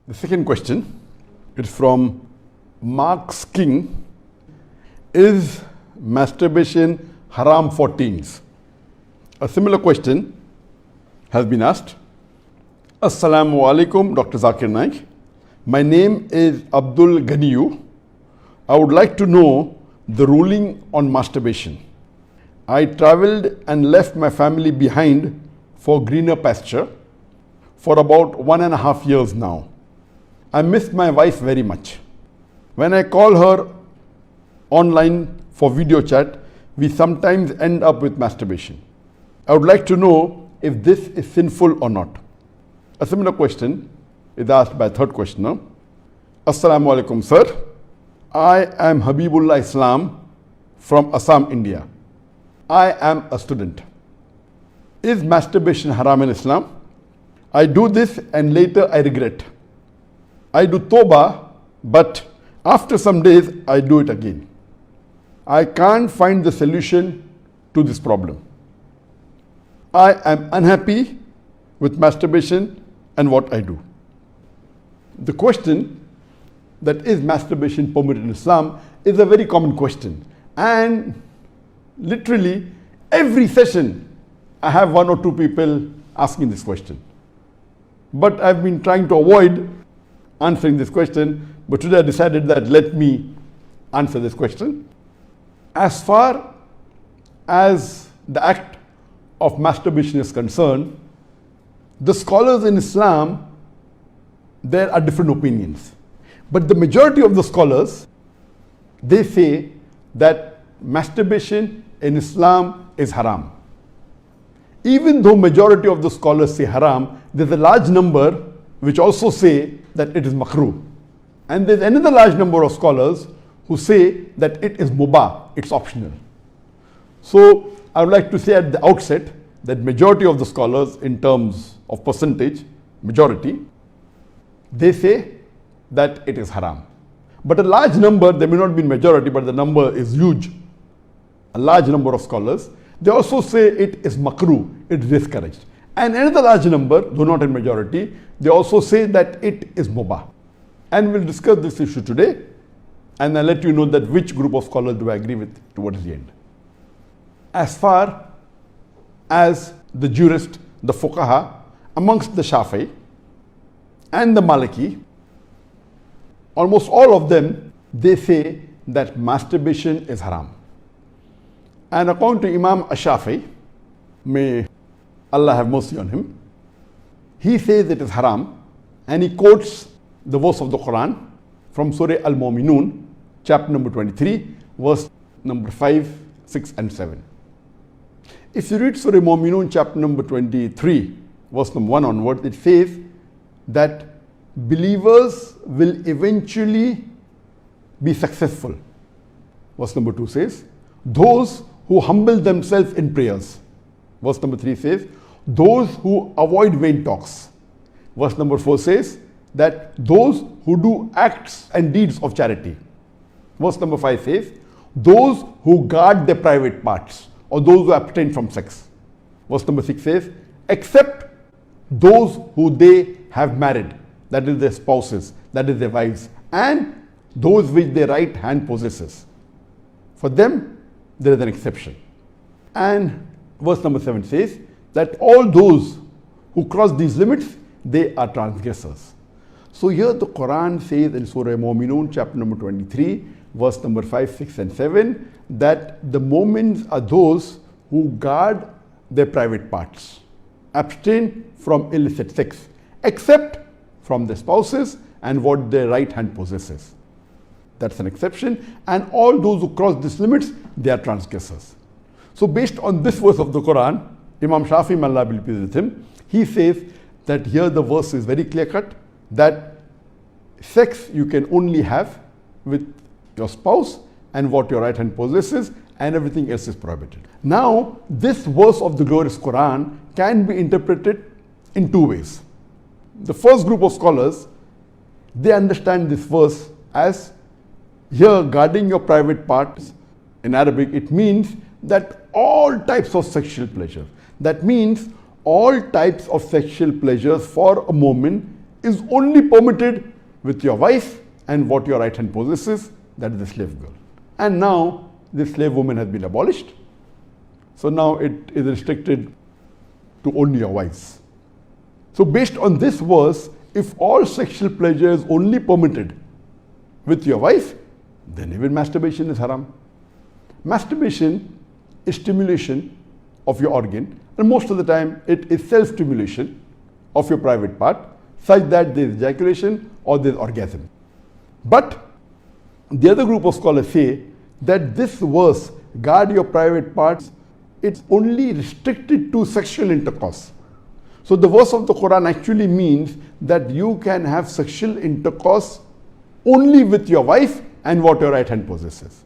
The second question is from Marx King. Is masturbation haram for teens? A similar question has been asked. Assalamu alaikum, Dr. Zakir Naik. My name is Abdul Ganiyu. I would like to know the ruling on masturbation. I traveled and left my family behind for greener pasture for about 1.5 years now. I miss my wife very much. When I call her online for video chat, we sometimes end up with masturbation. I would like to know if this is sinful or not. A similar question is asked by a third questioner. Assalamu alaikum, sir. I am Habibullah Islam from Assam, India. I am a student. Is masturbation haram in Islam? I do this and later I regret. I do tawbah, but after some days I do it again. I can't find the solution to this problem. I am unhappy with masturbation and what I do. The question that is masturbation permitted in Islam is a very common question, and literally every session I have 1 or 2 people asking this question. But I've been trying to avoid answering this question, but today I decided that let me answer this question. As far as the act of masturbation is concerned, the scholars in Islam, there are different opinions. But the majority of the scholars, they say that masturbation in Islam is haram. Even though majority of the scholars say haram, there's a large number which also say that it is makruh. And there's another large number of scholars who say that it is mubah, it's optional. So I would like to say at the outset that majority of the scholars, in terms of percentage, majority, they say that it is haram. But a large number, there may not be majority, but the number is huge. A large number of scholars, they also say it is makruh, it is discouraged. And another large number, though not in majority, they also say that it is mubah. And we'll discuss this issue today, and I'll let you know that which group of scholars do I agree with towards the end. As far as the jurist, the fuqaha, amongst the Shafi'i and the Maliki, almost all of them, they say that masturbation is haram. And according to Imam Ash-Shafi'i, may Allah have mercy on him, he says it is haram, and he quotes the verse of the Quran from Surah Al-Mu'minun, chapter number 23, verse number 5, 6 and 7. If you read Surah Al-Mu'minun, chapter number 23, verse number 1 onward, it says that believers will eventually be successful. Verse number 2 says, those who humble themselves in prayers. Verse number 3 says, those who avoid vain talks. Verse number 4 says that those who do acts and deeds of charity. Verse number 5 says, those who guard their private parts, or those who abstain from sex. Verse number 6 says, except those who they have married, that is their spouses, that is their wives, and those which their right hand possesses. For them, there is an exception. And verse number 7 says that all those who cross these limits, they are transgressors. So here the Quran says in Surah Mu'minun, chapter number 23, verse number 5, 6 and 7, that the mu'mins are those who guard their private parts, abstain from illicit sex, except from their spouses and what their right hand possesses. That's an exception. And all those who cross these limits, they are transgressors. So based on this verse of the Quran, Imam Shafi'i, may Allah be pleased with him, he says that here the verse is very clear cut, that sex you can only have with your spouse and what your right hand possesses, and everything else is prohibited. Now, this verse of the glorious Quran can be interpreted in 2 ways. The first group of scholars, they understand this verse as here guarding your private parts. In Arabic, it means that all types of sexual pleasure. That means all types of sexual pleasures for a moment is only permitted with your wife and what your right hand possesses, that is the slave girl. And now the slave woman has been abolished. So now it is restricted to only your wives. So based on this verse, if all sexual pleasure is only permitted with your wife, then even masturbation is haram. Masturbation is stimulation of your organ, and most of the time it is self-stimulation of your private part, such that there is ejaculation or there is orgasm. But the other group of scholars say that this verse, guard your private parts, it's only restricted to sexual intercourse. So the verse of the Quran actually means that you can have sexual intercourse only with your wife and what your right hand possesses.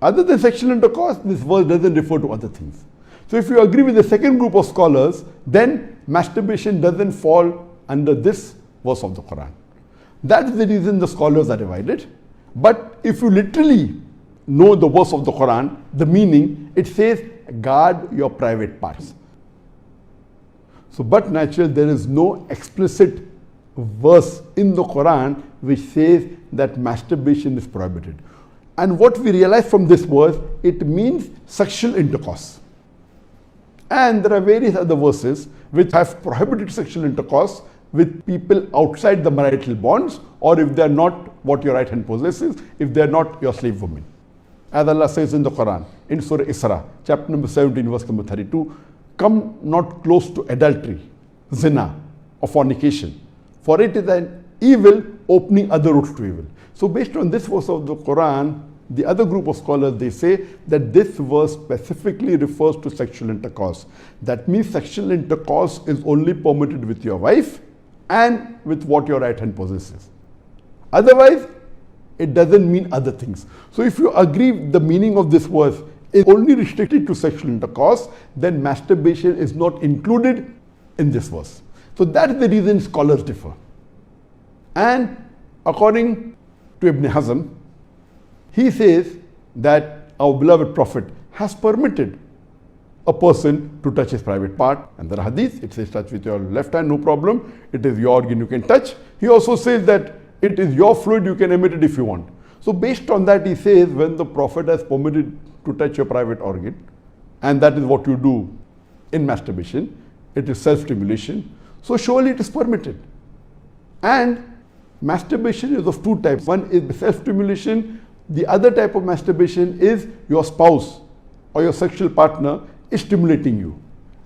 Other than sexual intercourse, this verse doesn't refer to other things. So if you agree with the second group of scholars, then masturbation doesn't fall under this verse of the Quran. That's the reason the scholars are divided. But if you literally know the verse of the Quran, the meaning, it says, guard your private parts. So, but naturally, there is no explicit verse in the Quran which says that masturbation is prohibited. And what we realize from this verse, it means sexual intercourse. And there are various other verses which have prohibited sexual intercourse with people outside the marital bonds, or if they are not what your right hand possesses, if they are not your slave woman. As Allah says in the Quran, in Surah Isra, chapter number 17, verse number 32, come not close to adultery, zina, or fornication, for it is an evil opening other routes to evil. So based on this verse of the Quran, the other group of scholars, they say that this verse specifically refers to sexual intercourse. That means sexual intercourse is only permitted with your wife and with what your right hand possesses. Otherwise, it doesn't mean other things. So if you agree the meaning of this verse is only restricted to sexual intercourse, then masturbation is not included in this verse. So that is the reason scholars differ. And according to Ibn Hazm, he says that our beloved Prophet has permitted a person to touch his private part. And the hadith, it says touch with your left hand, no problem. It is your organ, you can touch. He also says that it is your fluid, you can emit it if you want. So based on that, he says when the Prophet has permitted to touch your private organ, and that is what you do in masturbation, it is self-stimulation, so surely it is permitted. And masturbation is of two types. One is self-stimulation. The other type of masturbation is your spouse or your sexual partner is stimulating you.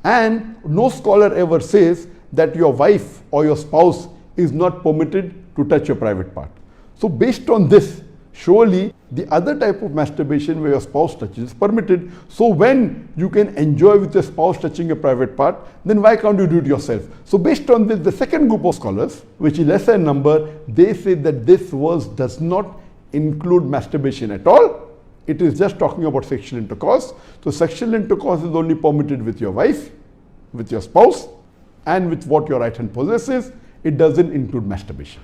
And no scholar ever says that your wife or your spouse is not permitted to touch your private part. So based on this, surely the other type of masturbation where your spouse touches is permitted. So when you can enjoy with your spouse touching your private part, then why can't you do it yourself? So based on this, the second group of scholars, which is lesser in number, they say that this verse does not include masturbation at all. It is just talking about sexual intercourse. So sexual intercourse is only permitted with your wife, with your spouse, and with what your right hand possesses. It doesn't include masturbation.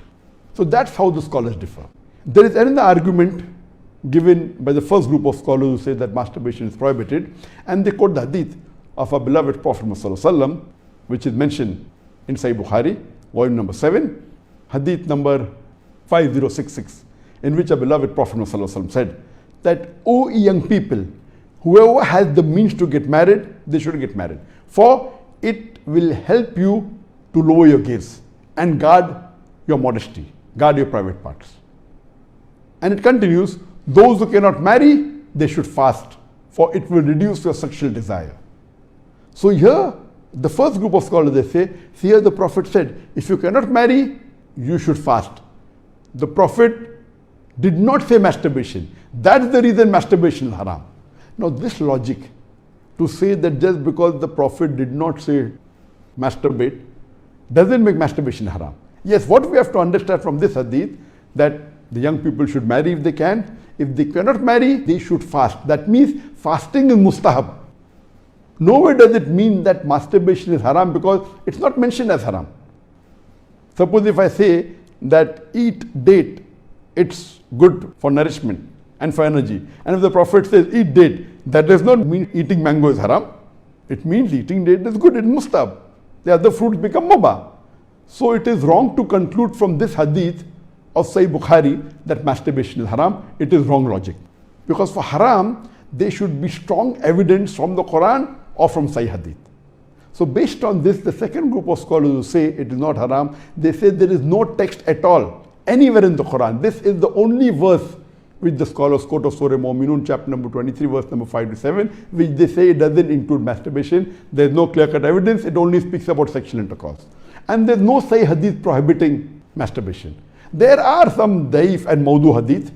So that's how the scholars differ. There is another argument given by the first group of scholars who say that masturbation is prohibited, and they quote the hadith of our beloved Prophet ﷺ, which is mentioned in Sahih Bukhari, volume number 7, hadith number 5066, in which our beloved Prophet ﷺ said that, O young people, whoever has the means to get married, they should get married. For it will help you to lower your gaze and guard your modesty, guard your private parts. And it continues, those who cannot marry, they should fast, for it will reduce your sexual desire. So here, the first group of scholars, they say, here the Prophet said, if you cannot marry, you should fast. The Prophet did not say masturbation. That's the reason masturbation is haram. Now this logic, to say that just because the Prophet did not say masturbate, doesn't make masturbation haram. Yes, what we have to understand from this hadith, that the young people should marry if they can. If they cannot marry, they should fast. That means fasting is mustahab. Nowhere does it mean that masturbation is haram, because it's not mentioned as haram. Suppose if I say that eat date, it's good for nourishment and for energy. And if the Prophet says eat date, that does not mean eating mango is haram. It means eating date is good, it's mustahab. The other fruits become mubah. So it is wrong to conclude from this hadith of Sahih Bukhari that masturbation is haram. It is wrong logic. Because for haram, there should be strong evidence from the Quran or from Sahih hadith. So based on this, the second group of scholars who say it is not haram, they say there is no text at all anywhere in the Quran. This is the only verse which the scholars quote of Surah Mu'minun, chapter number 23, verse number 5 to 7, which they say it doesn't include masturbation. There is no clear-cut evidence. It only speaks about sexual intercourse. And there is no Sahih hadith prohibiting masturbation. There are some daif and mawdu hadith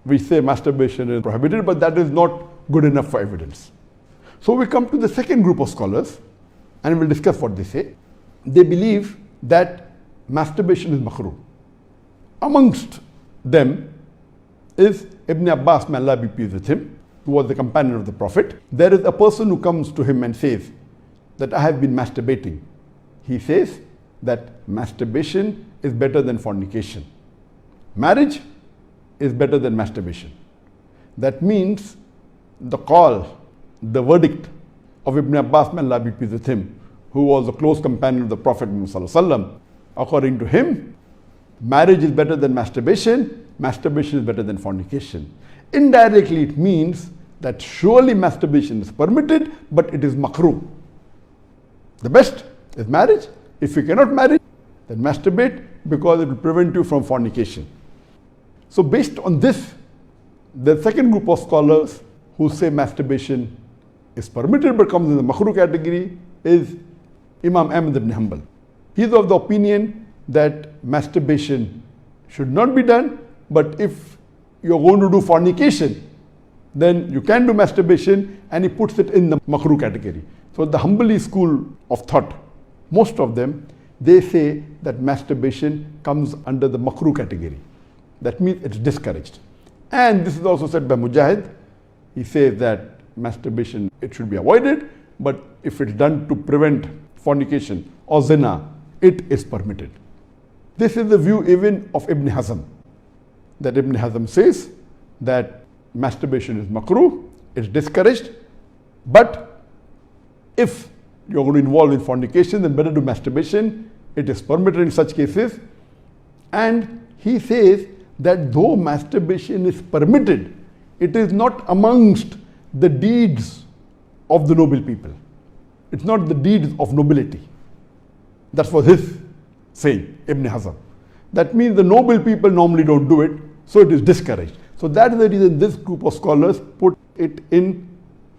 which say masturbation is prohibited, but that is not good enough for evidence. So we come to the second group of scholars and we'll discuss what they say. They believe that masturbation is makruh. Amongst them is Ibn Abbas, may Allah be pleased with him, who was the companion of the Prophet. There is a person who comes to him and says that I have been masturbating. He says that masturbation is better than fornication. Marriage is better than masturbation. That means the call, the verdict of Ibn Abbas, may Allah be pleased with him, who was a close companion of the Prophet Muhammad, according to him, marriage is better than masturbation, masturbation is better than fornication. Indirectly, it means that surely masturbation is permitted, but it is makruh. The best is marriage. If you cannot marry, then masturbate, because it will prevent you from fornication. So based on this, the second group of scholars who say masturbation is permitted but comes in the makruh category is Imam Ahmad ibn Hanbal. He is of the opinion that masturbation should not be done, but if you are going to do fornication, then you can do masturbation, and he puts it in the makruh category. So the Hanbali school of thought, most of them, they say that masturbation comes under the makruh category. That means it's discouraged. And this is also said by Mujahid. He says that masturbation, it should be avoided, but if it's done to prevent fornication or zina, it is permitted. This is the view even of Ibn Hazm, that Ibn Hazm says that masturbation is makruh, it's discouraged, but if you're going to involve in fornication, then better do masturbation. It is permitted in such cases. And he says that though masturbation is permitted, it is not amongst the deeds of the noble people. It's not the deeds of nobility. That was his saying, Ibn Hazm. That means the noble people normally don't do it, so it is discouraged. So that is the reason this group of scholars put it in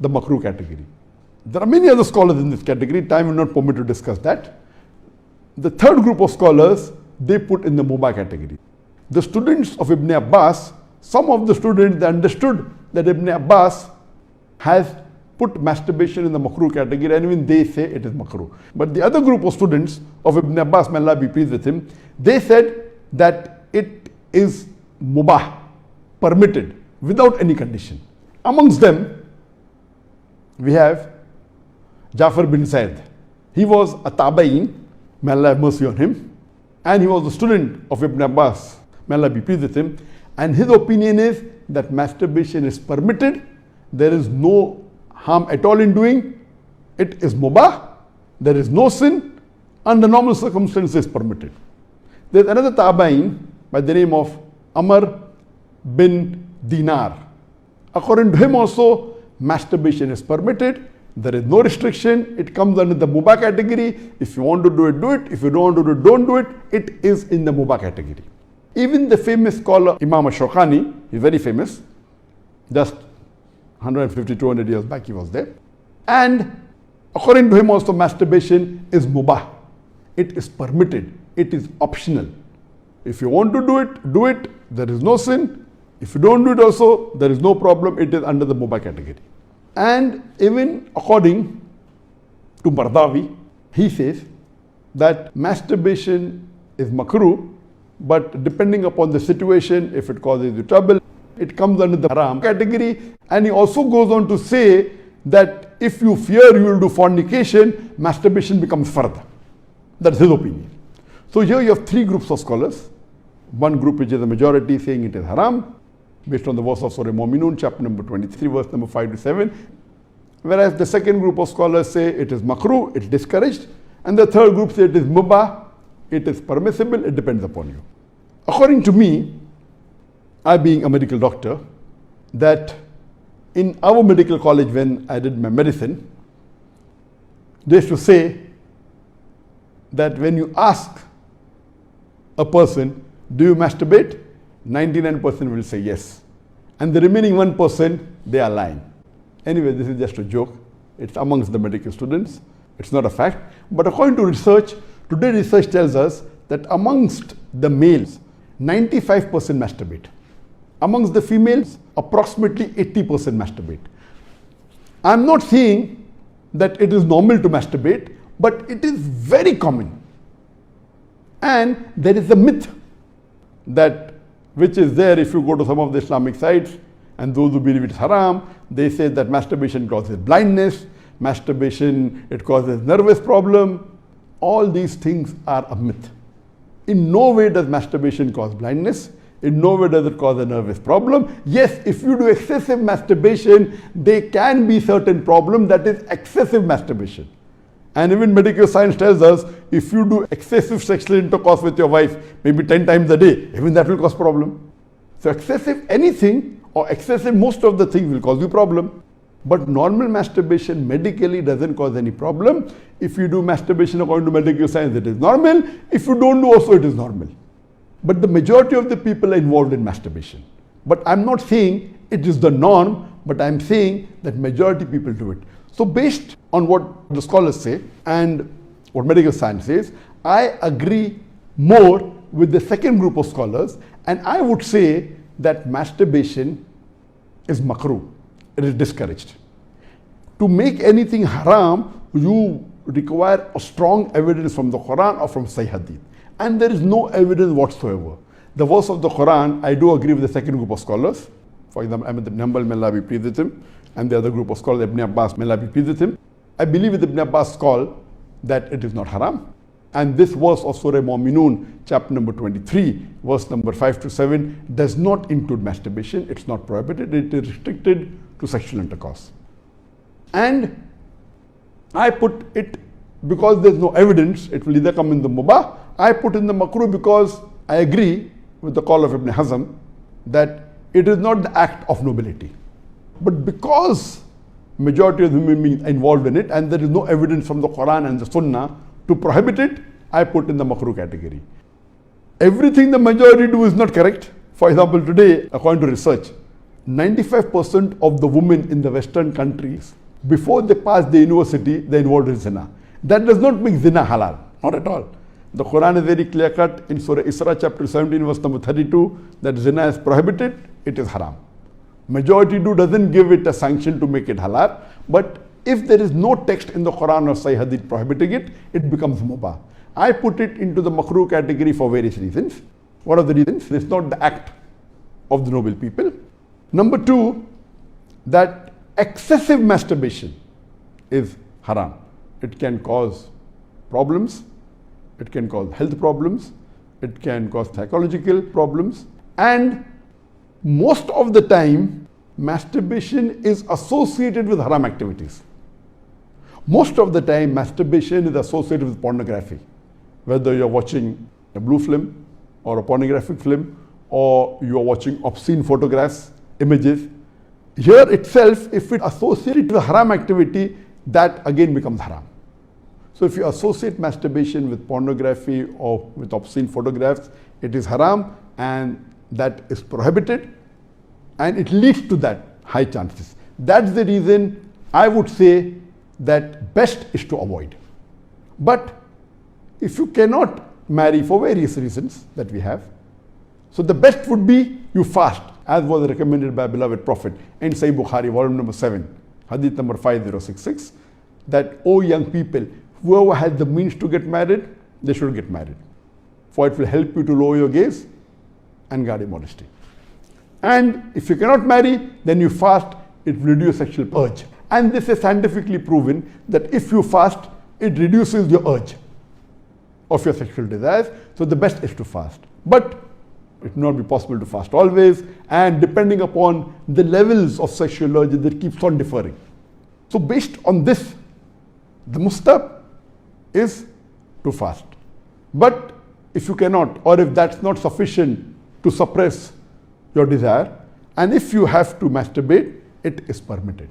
the makruh category. There are many other scholars in this category. Time will not permit to discuss that. The third group of scholars, they put in the mubah category. The students of Ibn Abbas, some of the students, they understood that Ibn Abbas has put masturbation in the makruh category, and even they say it is makruh. But the other group of students of Ibn Abbas, may Allah be pleased with him, they said that it is mubah, permitted, without any condition. Amongst them, we have Jafar bin Zaid. He was a tabain, may Allah have mercy on him, and he was a student of Ibn Abbas, may Allah be pleased with him, and his opinion is that masturbation is permitted, there is no harm at all in doing, it is mubah, there is no sin, under normal circumstances permitted. There is another tabain by the name of Amr bin Dinar. According to him also, masturbation is permitted, there is no restriction, it comes under the mubah category. If you want to do it, do it. If you don't want to do it, don't do it. It is in the mubah category. Even the famous scholar Imam Shawkani, he is very famous, just 150, 200 years back he was there. And according to him also, masturbation is mubah. It is permitted. It is optional. If you want to do it, do it. There is no sin. If you don't do it also, there is no problem. It is under the mubah category. And even according to Bardawi, he says that masturbation is makruh, but depending upon the situation, if it causes you trouble, it comes under the haram category. And he also goes on to say that if you fear you will do fornication, masturbation becomes fard. That's his opinion. So here you have three groups of scholars. One group which is a majority saying it is haram, based on the verse of Surah Mu'minun, chapter number 23, verse number 5 to 7. Whereas the second group of scholars say it is makruh, it's discouraged. And the third group say it is mubah, it is permissible, it depends upon you. According to me, I being a medical doctor, that in our medical college when I did my medicine, they used to say that when you ask a person, do you masturbate? 99% will say yes. And the remaining 1%, they are lying. Anyway, this is just a joke. It's amongst the medical students. It's not a fact. But according to research, today research tells us that amongst the males, 95% masturbate. Amongst the females, approximately 80% masturbate. I'm not saying that it is normal to masturbate, but it is very common. And there is a myth that which is there if you go to some of the Islamic sites, and those who believe it's haram, they say that masturbation causes blindness, masturbation, it causes nervous problem. All these things are a myth. In no way does masturbation cause blindness. In no way does it cause a nervous problem. Yes, if you do excessive masturbation, there can be certain problem, that is excessive masturbation. And even medical science tells us, if you do excessive sexual intercourse with your wife, maybe 10 times a day, even that will cause problem. So excessive anything or excessive most of the things will cause you problem. But normal masturbation medically doesn't cause any problem. If you do masturbation according to medical science, it is normal. If you don't do also, it is normal. But the majority of the people are involved in masturbation. But I'm not saying it is the norm, but I'm saying that majority people do it. So based on what the scholars say and what medical science says, I agree more with the second group of scholars, and I would say that masturbation is makruh. It is discouraged. To make anything haram, you require a strong evidence from the Quran or from Sahih Hadith. And there is no evidence whatsoever. The verse of the Quran, I do agree with the second group of scholars. For example, Ahmad ibn Hanbal, may Allah be pleased with him, and the other group of scholars, Ibn Abbas, may Allah be pleased with him. I believe with Ibn Abbas' call that it is not haram. And this verse of Surah Mu'minun, chapter number 23, verse number 5 to 7, does not include masturbation. It's not prohibited. It is restricted to sexual intercourse. And I put it, because there's no evidence, it will either come in the mubah. I put in the makruh because I agree with the call of Ibn Hazm that it is not the act of nobility. But because majority of human beings are involved in it and there is no evidence from the Quran and the Sunnah to prohibit it, I put in the makruh category. Everything the majority do is not correct. For example, today, according to research, 95% of the women in the Western countries, before they pass the university, they are involved in zina. That does not make zina halal, not at all. The Quran is very clear cut in Surah Isra chapter 17 verse number 32 that zina is prohibited, it is haram. Majority doesn't give it a sanction to make it halal, but if there is no text in the Quran or Sahih Hadith prohibiting it, it becomes mubah. I put it into the makruh category for various reasons. What are the reasons? It's not the act of the noble people. Number two, that excessive masturbation is haram. It can cause problems, it can cause health problems, it can cause psychological problems, and most of the time masturbation is associated with haram activities. Most of the time masturbation is associated with pornography, whether you're watching a blue film or a pornographic film, or you're watching obscene photographs, images. Here itself, if it associated with haram activity, that again becomes haram. So if you associate masturbation with pornography or with obscene photographs, it is haram and that is prohibited, and it leads to that high chances. That's the reason I would say that best is to avoid. But if you cannot marry for various reasons that we have, so the best would be you fast, as was recommended by beloved Prophet in Sahih Bukhari, volume number 7, hadith number 5066, that, O young people, whoever has the means to get married, they should get married. For it will help you to lower your gaze and guard your modesty. And if you cannot marry, then you fast, it will reduce sexual urge. And this is scientifically proven that if you fast, it reduces your urge of your sexual desires. So the best is to fast. But it will not be possible to fast always, and depending upon the levels of sexual urge, that keeps on differing. So based on this, the mustahab is to fast. But if you cannot, or if that's not sufficient to suppress your desire, and if you have to masturbate, it is permitted.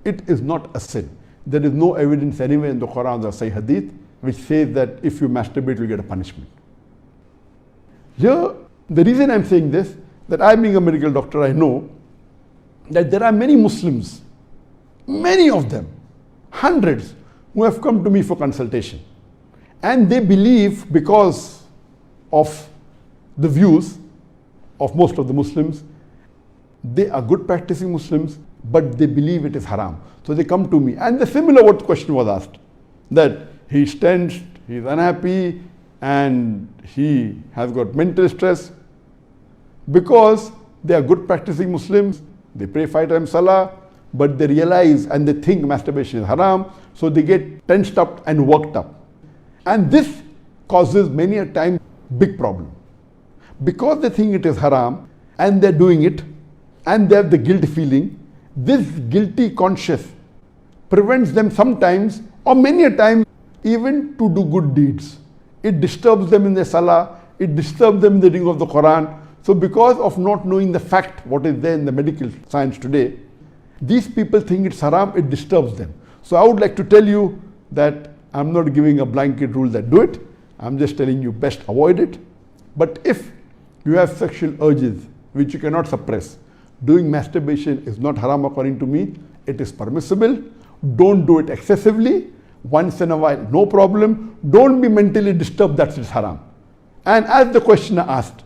It is not a sin. There is no evidence anywhere in the Quran or Sahih Hadith which says that if you masturbate, you get a punishment. Here, the reason I'm saying this, that I being a medical doctor, I know that there are many Muslims, many of them, hundreds, who have come to me for consultation. And they believe, because of the views of most of the Muslims, they are good practicing Muslims, but they believe it is haram. So they come to me. And the similar what question was asked, that he's tensed, he's unhappy, and he has got mental stress. Because they are good practicing Muslims, they pray 5 times salah, but they realize and they think masturbation is haram, so they get tensed up and worked up. And this causes many a time big problem. Because they think it is haram and they're doing it and they have the guilt feeling, this guilty conscience prevents them sometimes or many a time even to do good deeds. It disturbs them in their salah, it disturbs them in the reading of the Quran. So because of not knowing the fact, what is there in the medical science today, these people think it's haram, it disturbs them. So I would like to tell you that I'm not giving a blanket rule that do it. I'm just telling you best avoid it. But if you have sexual urges which you cannot suppress, doing masturbation is not haram according to me. It is permissible. Don't do it excessively. Once in a while, no problem. Don't be mentally disturbed that it's haram. And as the questioner asked,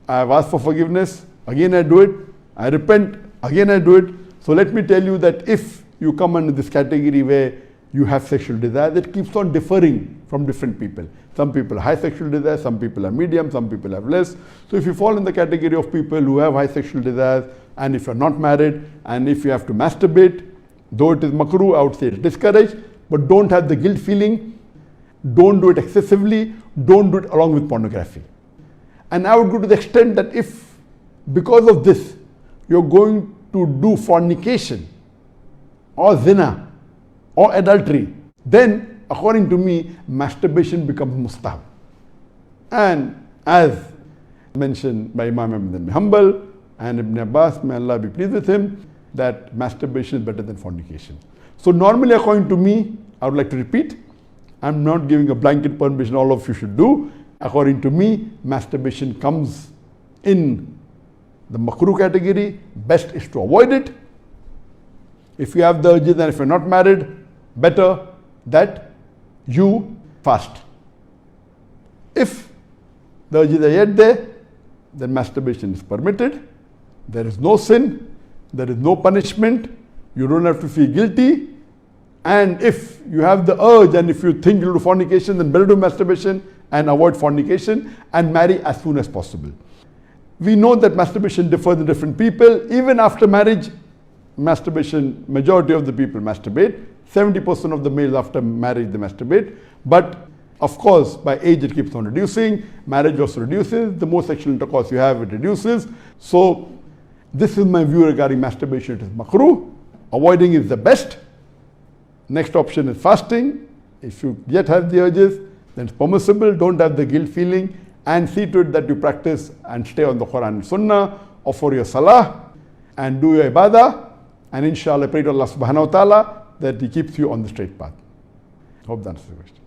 I have asked for forgiveness. Again I do it. I repent. Again I do it. So let me tell you that if you come under this category where you have sexual desire, that keeps on differing from different people. Some people have high sexual desire, some people are medium, some people have less. So if you fall in the category of people who have high sexual desires, and if you're not married, and if you have to masturbate, though it is makruh, I would say it's discouraged, but don't have the guilt feeling, don't do it excessively, don't do it along with pornography. And I would go to the extent that if, because of this, you're going to do fornication, or zina, or adultery, then according to me, masturbation becomes mustahab. And as mentioned by Imam Ahmad bin Hanbal and Ibn Abbas, may Allah be pleased with him, that masturbation is better than fornication. So normally according to me, I would like to repeat, I'm not giving a blanket permission all of you should do. According to me, masturbation comes in the makruh category. Best is to avoid it. If you have the urges and if you're not married, better that you fast. If the urges are yet there, then masturbation is permitted. There is no sin, there is no punishment, you don't have to feel guilty. And if you have the urge and if you think you'll do fornication, then better do masturbation and avoid fornication and marry as soon as possible. We know that masturbation differs in different people. Even after marriage, masturbation, majority of the people masturbate. 70% of the males after marriage they masturbate. But of course, by age it keeps on reducing. Marriage also reduces. The more sexual intercourse you have, it reduces. So this is my view regarding masturbation. It is makruh. Avoiding is the best. Next option is fasting. If you yet have the urges, then it's permissible. Don't have the guilt feeling. And see to it that you practice and stay on the Quran and Sunnah, offer your salah, and do your ibadah. And inshallah, pray to Allah subhanahu wa ta'ala that He keeps you on the straight path. Hope that answers the question.